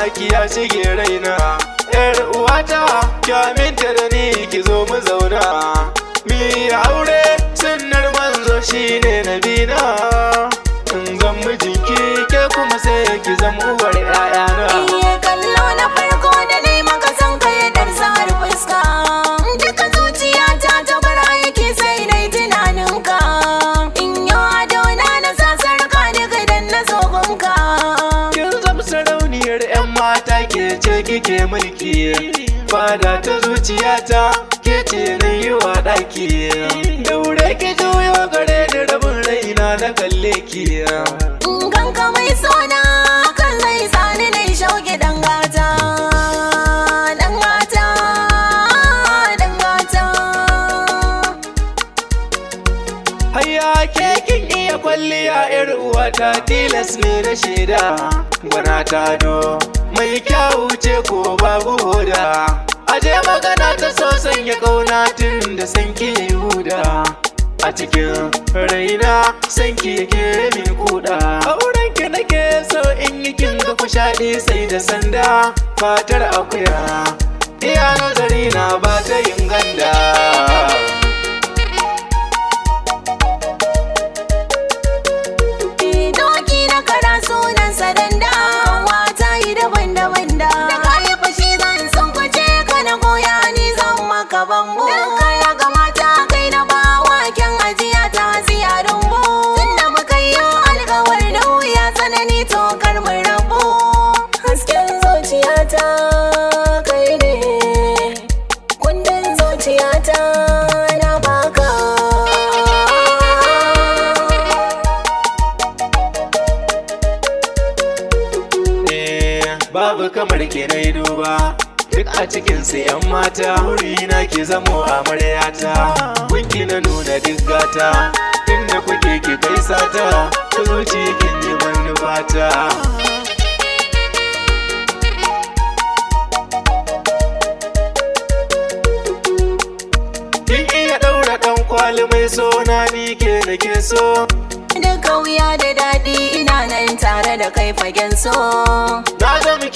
ki ya shige raina. Yar uwata ki aminta da ni ki zo mu zauna, mi aure sunnar manzo shine nabina. In zan mijinki ke kuma sai ki zama uwar ƴaƴana. Iye kallo na farko da nai maka san ka ya darsa har fuska, duka zuciyata ta bar aiki sai nai tunaninka. In yau ado na sa sarka daga dan na zogonka. Kin zama sarauniyar 'yan mata ke ce kike mulki, fada ta zuciyata ke ce na yi wa ɗaki. Daure ki juyo gare ni rabin raina na kalle ki. Ganka mai sona kan zai sani na shauke dangata, dangata, dangata. Hayya ke kin iya kwalliya 'yar uwata tilas ne na shaida. Gwana ta do mai kyawu ce ko babu hoda, aje magana ta so sanya kauna tun da sanki huda. A cikin raina sanki yake min kuda, auren ki nake so in yi kin ga kushaɗi sai da sanda. Fatar akuya iya nazari na ba ta yin ganda. Doki na kara sunan sadanda, wata yi daban-daban da kayi fashi zan san kwace ka na goya ni zan maka bambo. Kaya ga mata kai na ba waken ajiya ta siya rumbu, tunda muka yi alkawar da wuya tsanani to kar mu rabu. Hasken zuciyata kai ne, kundin zuciyata na baka. Babu kamar ke na yi duba duk a cikinsu 'yan mata, na ke zamo amaryata. Kunki na nuna duk gata, inda kuke ki kai sata, ta zuci kin yi manufata. Kin iya ɗaura ɗan kwali mai sona ni ke da ke so. Duka wuya da daɗi ina nan tare da kai fagen so. Na zama